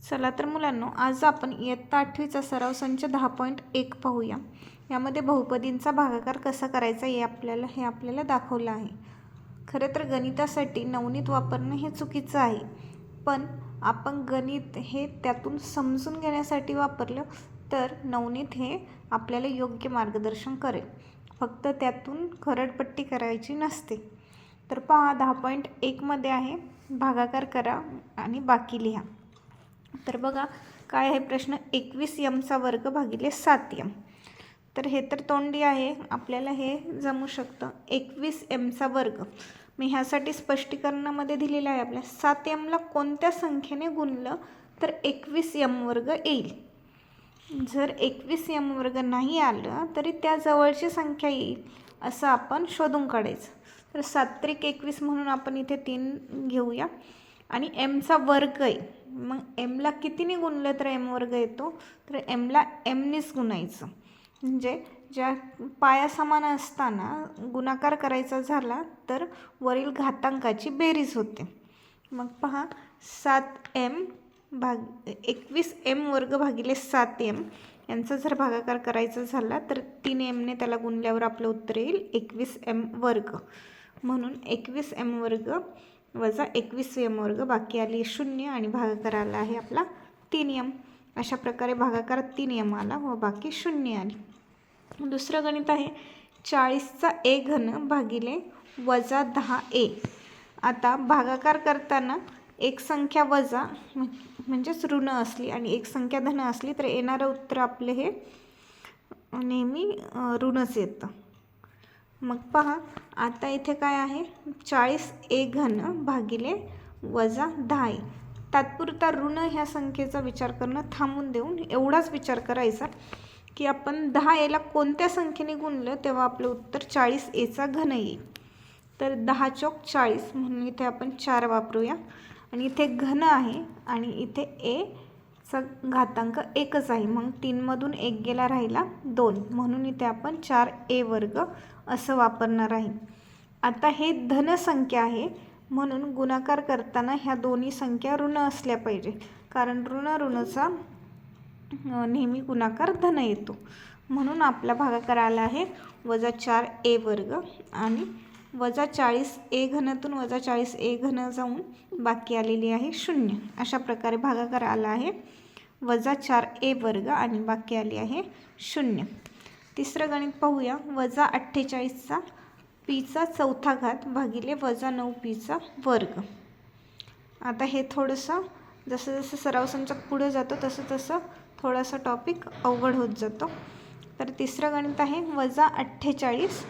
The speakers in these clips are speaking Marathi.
चला तर मुलांनो, आज आपण इयत्ता 8वीचा सराव संच 10.1 पाहूया. यामध्ये बहुपदींचा भागाकार कसा करायचा हे आपल्याला दाखवलं आहे. खरं तर गणितासाठी नवनीत वापरणं हे चुकीचं आहे, पण आपण गणित हे त्यातून समजून घेण्यासाठी वापरलं तर नवनीत हे आपल्याला योग्य मार्गदर्शन करेल. फक्त त्यातून खरडपट्टी करायची नसते. तर पहा, 10.1 मध्ये आहे भागाकार करा आणि बाकी लिहा. तर बघा काय आहे प्रश्न, 21m वर्ग भागिले 7m. तर हे तर तोंडी आहे, आपल्याला हे जमू शकतं. 21m वर्ग मी ह्यासाठी स्पष्टीकरणामध्ये दिलेलं आहे. आपल्या 7mला कोणत्या संख्येने गुणलं तर 21m वर्ग येईल. जर 21m वर्ग नाही आलं तरी त्या जवळची संख्या येईल असं आपण शोधून काढायचं. तर 7×21 म्हणून आपण इथे 3 घेऊया आणि mचा वर्ग आहे. मग mला कितीने गुणलं तर m वर्ग येतो, तर mला mनेच गुणायचं. म्हणजे ज्या पाया समान असताना गुणाकार करायचा झाला तर वरील घातांकाची बेरीज होते. मग पहा, 21m वर्ग भागिले 7m यांचा जर भागाकार करायचा झाला तर 3mने त्याला गुणल्यावर आपलं उत्तर येईल 21m वर्ग. म्हणून 21m वर्ग वजा 21m वर्ग, बाकी आली 0 आणि भागाकार आला आहे आपला 3m. अशा प्रकारे भागाकार 3m आला व बाकी 0 आली. दुसरं गणित आहे 40चा a घन भागिले वजा 10a. आता भागाकार करताना एक संख्या वजा म्हणजेच ऋण असली आणि एक संख्या धन असली तर येणारं उत्तर आपले हे नेहमी ऋणच येतं. मग पहा, आता इथे काय आहे, 40a घन भागिले वजा 10a. तात्पुरता ऋण ह्या संख्येचा विचार करणं थांबून देऊन एवढाच विचार करायचा की आपण 10aला कोणत्या संख्येने गुणलं तेव्हा आपलं उत्तर 40aचा घन येईल. तर 10 चौक 40 म्हणून इथे आपण 4 वापरूया आणि इथे घन आहे आणि इथे a घातांक एकच आहे. मग 3 मधून 1 गेला, राहिला 2, म्हणून इथे आपण 4a वर्ग असं वापरणार आहे. आता हे धन संख्या आहे म्हणून गुणाकार करताना ह्या दोन्ही संख्या ऋण असल्या पाहिजे, कारण ऋणचा नेहमी गुणाकार धन येतो. म्हणून आपला भागाकार आला आहे वजा 4a वर्ग आणि वजा 40a घनातून वजा 40a घन जाऊन बाकी आलेली आहे 0. अशा प्रकारे भागाकार आला आहे वजा 4a वर्ग आणि बाकी आली आहे 0. तिसरं गणित पाहूया, वजा 48चा pचा चौथा घात भागिले वजा 9pचा वर्ग. आता हे थोडंसं जसं जसं सराव संचात पुढे जातो तसं थोडासा टॉपिक अवघड होत जातो. तर तिसरं गणित आहे वजा 48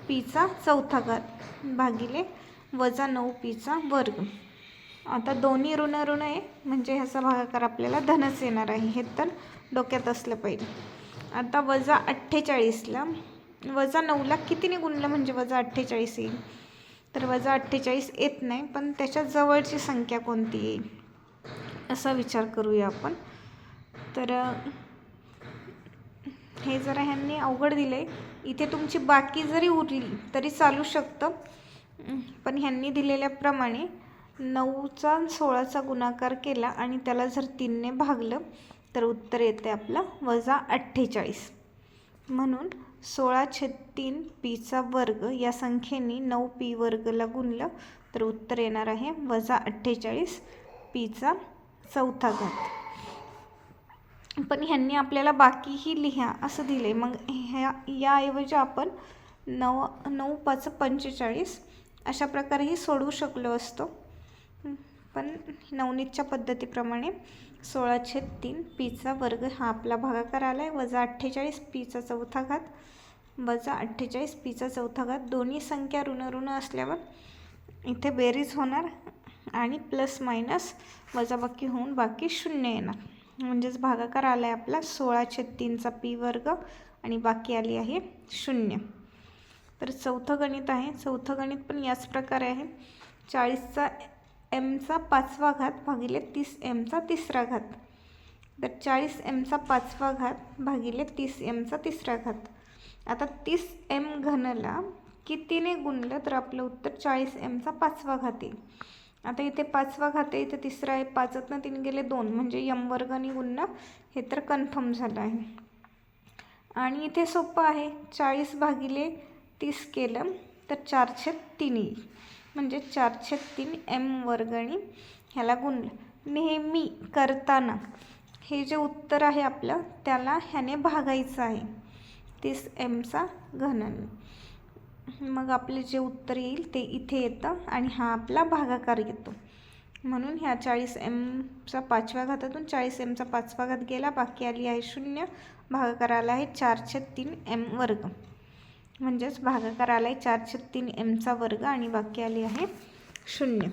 pचा चौथा घात भागिले वजा 9pचा वर्ग. आता दोन्ही ऋण आहे म्हणजे ह्याचा भागाकार आपल्याला धनच येणार आहे, हे तर डोक्यात असलं पाहिजे. आता वजा 48ला वजा 9ला कितीने गुणलं म्हणजे वजा 48 येईल, तर वजा 48 येत नाही, पण त्याच्या जवळची संख्या कोणती येईल असा विचार करूया आपण. तर हे जरा ह्यांनी अवघड दिलं आहे. इथे तुमची बाकी जरी उरली तरी चालू शकतं, पण ह्यांनी दिलेल्याप्रमाणे 9चा 16चा गुणाकार केला आणि त्याला जर 3ने भागलं तर उत्तर येते आपलं वजा 48. म्हणून 16/3 pचा वर्ग या संख्येने 9p वर्गला गुणलं तर उत्तर येणार आहे वजा 48 pचा चौथा घात. पण ह्यांनी आपल्याला बाकीही लिहा असं दिले, मग याऐवजी आपण 9×5 = 45 अशा प्रकारेही सोडवू शकलो असतो, पण नवनीतच्या पद्धतीप्रमाणे 16/3 pचा वर्ग हा आपला भागाकार आला आहे वजा 48 pचा चौथा घात वजा 48 pचा चौथा घात. दोन्ही संख्या ऋण असल्यावर इथे बेरीज होणार आणि प्लस मायनस वजाबाकी होऊन बाकी 0 येणार. म्हणजेच भागाकार आला आहे आपला 16/3चा p वर्ग आणि बाकी आली आहे 0. तर चौथं गणित आहे. चौथं गणित पण याच प्रकारे आहे, 40चा mचा पाचवा घात भागिले 30mचा तिसरा घात. तर 40mचा पाचवा घात भागिले 30mचा तिसरा घात. आता 30m घनला कितीने गुणलं तर आपलं उत्तर 40mचा पाचवा घात येईल. आता इथे 5वा घात आहे, इथे तिसरा आहे, 5तनं 3 गेले 2 म्हणजे m वर्गाने गुणणं हे तर कन्फर्म झालं आहे. आणि इथे सोपं आहे, 40 भागिले 30 केलं तर 4/3 येईल, म्हणजे 4/3 m वर्गाने ह्याला गुणलं. नेहमी करताना हे जे उत्तर आहे आपलं त्याला ह्याने भागायचं आहे 30 mचा घनाने. मग आपले जे उत्तर येईल ते इथे येतं आणि हा आपला भागाकार येतो. म्हणून ह्या 40 mचा 5व्या घातातून 40 mचा 5वा घात गेला, बाकी आली आहे 0. भागाकार आला आहे 4/3 m वर्ग, म्हणजेच भागाकार आला आहे 4/3 mचा वर्ग आणि बाकी आली आहे 0.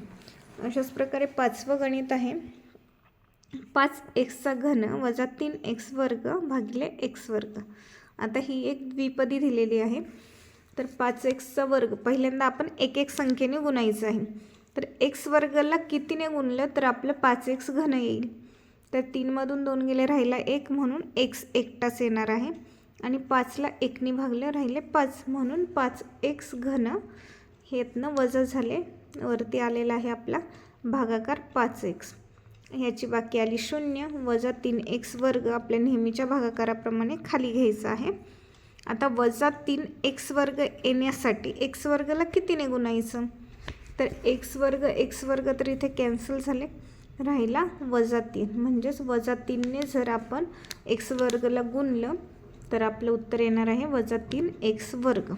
अशाच प्रकारे 5वं गणित आहे 5x चा घन वजा 3x वर्ग भागिले x वर्ग. आता ही एक द्विपदी दिलेली आहे, तर 5x चा वर्ग पहिल्यांदा आपण एक एक संख्येने गुणायचं आहे. तर x वर्गाला कितीने गुणलं तर आपलं 5x घन येईल. तर 3मधून 2 गेले राहिला 1 म्हणून x एकटाच येणार आहे आणि 5ला 1ने भागले राहिले 5 म्हणून 5x घन ह्यातनं वजा झाले, वरती आलेला आहे आपला भागाकार 5x. ह्याची बाकी आली 0 वजा 3x वर्ग आपल्या नेहमीच्या भागाकाराप्रमाणे खाली घ्यायचा आहे. आता वजा 3x वर्ग येण्यासाठी x वर्गाला कितीने गुणायचं तर x वर्ग तर इथे कॅन्सल झाले, राहिला वजा 3, म्हणजेच वजा 3ने जर आपण x वर्गला गुणलं तर आपलं उत्तर येणार आहे वजा 3x वर्ग.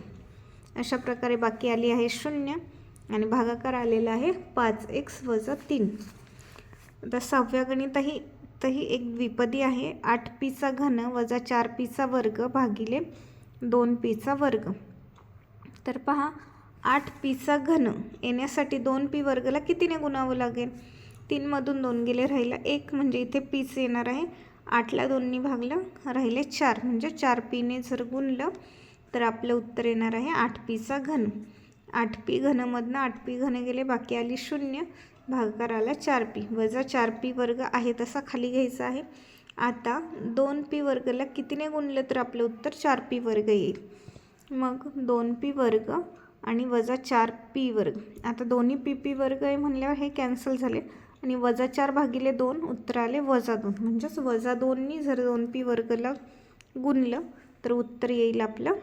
अशा प्रकारे बाकी आली आहे 0 आणि भागाकार आलेला आहे 5x वजा 3. आता 6व्या गणितही एक द्विपदी आहे 8p चा घन वजा 4p चा वर्ग भागिले 2p चा वर्ग. तर पहा 8p चा घन येण्यासाठी 2p वर्गला कितीने गुणावं लागेल, 3मधून 2 गेले राहिला 1 म्हणजे इथे pच येणार आहे, 8ला 2ने भागलं राहिले 4 म्हणजे 4pने जर गुणलं तर आपलं उत्तर येणार आहे 8p चा घन. 8p घनमधनं 8p घन गेले, बाकी आली 0, भागाकार आला 4p वजा 4p वर्ग आहे तसा खाली घ्यायचा आहे. आता 2p वर्गला कितीने गुणलं तर आपलं उत्तर 4p वर्ग येईल. मग 2p वर्ग आणि वजा 4p वर्ग, आता दोन्ही p वर्ग आहे म्हणल्यावर हे कॅन्सल झाले आणि वजा 4 भागिले 2 उत्तर आले वजा 2, म्हणजेच वजा 2नी जर 2p वर्गला गुणलं तर उत्तर येईल आपलं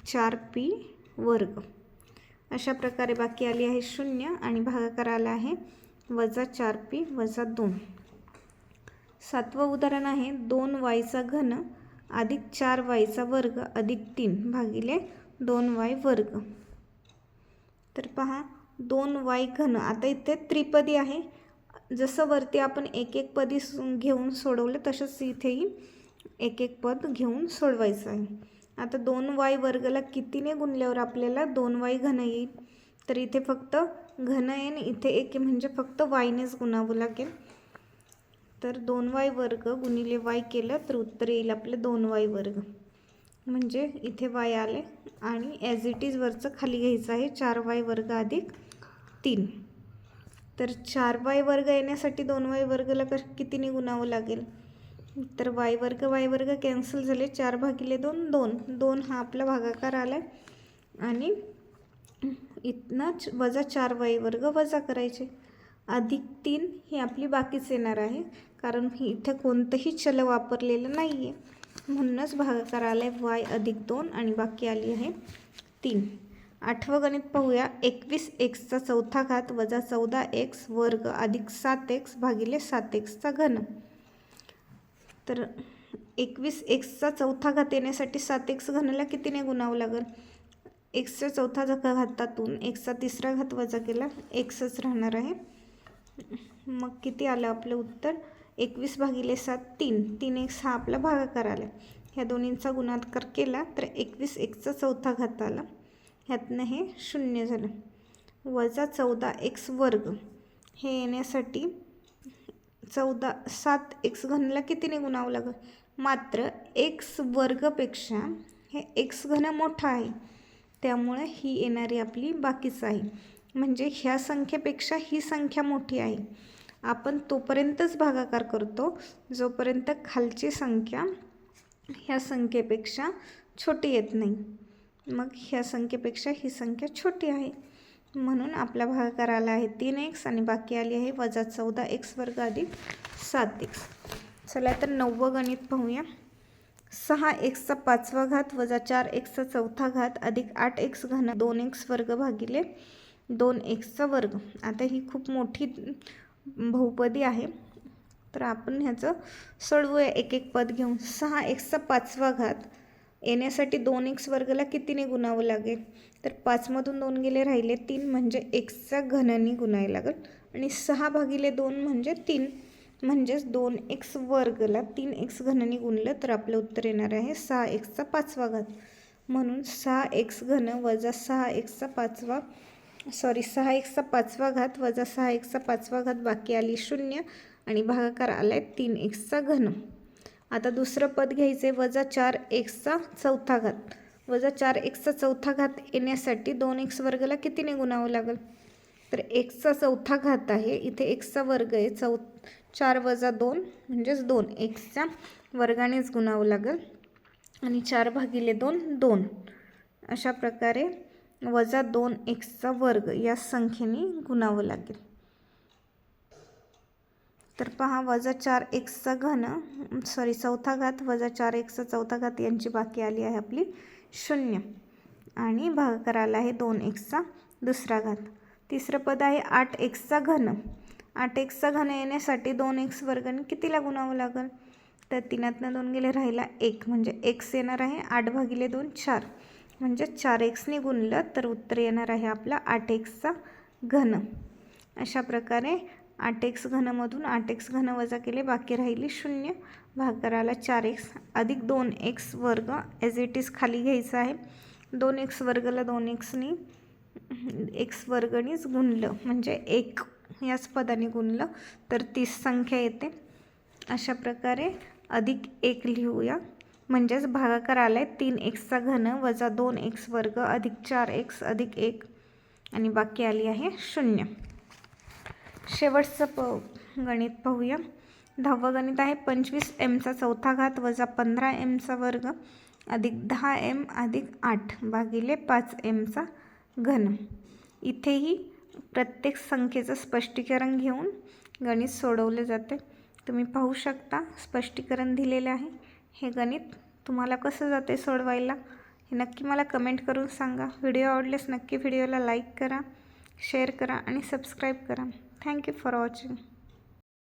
4p वर्ग. अशा प्रकारे बाकी आली आहे 0 आणि भागाकार आला आहे वजा 4p वजा 2. 7वं उदाहरण आहे 2y चा घन अधिक 4y चा वर्ग अधिक 3 भागिले 2y वर्ग. तर पहा 2y घन, आता इथे त्रिपदी आहे, जसं वरती आपण एक एक पदी घेऊन सोडवलं तसंच इथेही एक एक पद घेऊन सोडवायचं आहे. आता 2y वर्गला कितीने गुणल्यावर आपल्याला 2y घन येईल तर इथे फक्त घन आहे आणि इथे एक म्हणजे फक्त yनेच गुणावं लागेल. तर 2y वर्ग गुणिले y केलं तर उत्तर येईल आपलं 2y वर्ग, म्हणजे इथे y आले आणि ॲज इट इज वरचं खाली घ्यायचं आहे 4y वर्ग अधिक 3. तर 4y वर्ग येण्यासाठी 2y वर्गला कितीने गुणावं लागेल तर y वर्ग कॅन्सल झाले, 4 भागिले 2 2, 2 हा आपला भागाकार आला आणि इथनं वजा 4y वर्ग वजा करायचे, अधिक 3 ही आपली बाकीच येणार आहे कारण इथे कोणतंही चल वापरलेलं नाही आहे, म्हणूनच भागाकार आला आहे y अधिक 2 आणि बाकी आली आहे 3. 8वं गणित पाहूया 21x चा चौथा घात वजा 14x वर्ग अधिक 7x भागिले 7x चा घन. तर 21x चा चौथा घात येण्यासाठी 7x घनाला कितीने गुणावं लागेल, x च्या चौथा घातातून x चा तिसरा घात वजा केला xच राहणार आहे. मग किती आलं आपलं उत्तर 21 भागिले 7 3, 3x हा आपला भागाकार आला. ह्या दोन्हींचा गुणाकार केला तर 21x चा चौथा घात आला, ह्यातनं हे 0 झालं. वजा 14x वर्ग हे येण्यासाठी 7x घनला कितीने गुणावं लागेल, मात्र x वर्गपेक्षा हे x घन मोठा आहे त्यामुळे ही येणारी आपली बाकीच आहे, म्हणजे ह्या संख्येपेक्षा ही संख्या मोठी आहे. आपण तोपर्यंतच भागाकार करतो जोपर्यंत खालची संख्या ह्या संख्येपेक्षा छोटी येत नाही. मग ह्या संख्येपेक्षा ही संख्या छोटी आहे म्हणून आपला भागाकार आला आहे 3x आणि बाकी आली आहे वजा 14x वर्ग अधिक 7x. चला तर 9वं गणित पाहूया. 6x चा 5वा घात वजा 4x चा 4था घात अधिक 8x घन 2x वर्ग भागिले 2x चा वर्ग. आता ही खूप मोठी बहुपदी आहे, तर आपण ह्याचं सोडवूया एक एक पद घेऊन. 6x चा 5वा घात येण्यासाठी 2x वर्गला कितीने गुणावं लागेल? तर 5मधून 2 गेले राहिले 3, म्हणजे xचा घनाने गुणायला लागेल. आणि 6 भागिले 2 म्हणजे 3, म्हणजेच 2x वर्गला 3x घनाने गुणलं तर आपलं उत्तर येणार आहे 6x चा 5वा घात. म्हणून 6x घन वजा 6x चा 5वा घात वजा 6x चा 5वा घात बाकी आली 0 आणि भागाकार आलाय 3x चा घन. आता दुसरं पद घ्यायचे वजा 4x चा 4था घात. वजा 4x चा 4था घात येण्यासाठी 2x वर्गला कितीने गुणावं लागेल? तर x चा 4था घात आहे, इथे x चा वर्ग आहे, 4 वजा 2 म्हणजेच 2, xच्या वर्गानेच गुणावं लागेल. आणि 4 भागिले 2 2. अशा प्रकारे वजा 2x चा वर्ग या संख्येने गुणावं लागेल. तर पहा वजा 4x चा घन 4था घात वजा 4x चा 4था घात यांची बाकी आली आहे आपली 0 आणि भागाकार आला आहे 2x चा दुसरा घात. तिसरं पद आहे 8x चा घन. 8x चा घन येण्यासाठी 2x वर्गाने कितीला गुणावं लागेल? तर 3तनं 2 गेले राहिला 1, म्हणजे x येणार आहे 8 भागिले 2 4, म्हणजे 4xने गुणलं तर उत्तर येणार आहे आपला 8x चा घन. अशा प्रकारे 8x घनमधून 8x घन वजा केले, बाकी राहिली 0. भागाकार आला 4x अधिक 2x वर्ग ॲज इट इज खाली घ्यायचं आहे. 2x वर्गला 2xनी x वर्गनीच गुणलं, म्हणजे 1 याच पदाने गुणलं तर 30 संख्या येते. अशा प्रकारे अधिक 1 लिहूया, म्हणजेच भागाकार आलाय 3x चा घन वजा 2x वर्ग अधिक 4x अधिक 1 आणि बाकी आली आहे 0. शेवटचं गणित पाहूया. 10वं गणित आहे 25m चा 4था घात वजा 15m चा वर्ग अधिक 10m अधिक 8 भागिले 5m चा घन. इथेही प्रत्येक संख्येचं स्पष्टीकरण घेऊन गणित सोडवले जाते. तुम्ही पाहू शकता स्पष्टीकरण दिलेले आहे. हे गणित तुम्हाला कसं जाते सोडवायला हे नक्की मला कमेंट करून सांगा. व्हिडिओ आवडल्यास नक्की व्हिडिओला लाईक करा, शेअर करा आणि सबस्क्राईब करा. Thank you for watching.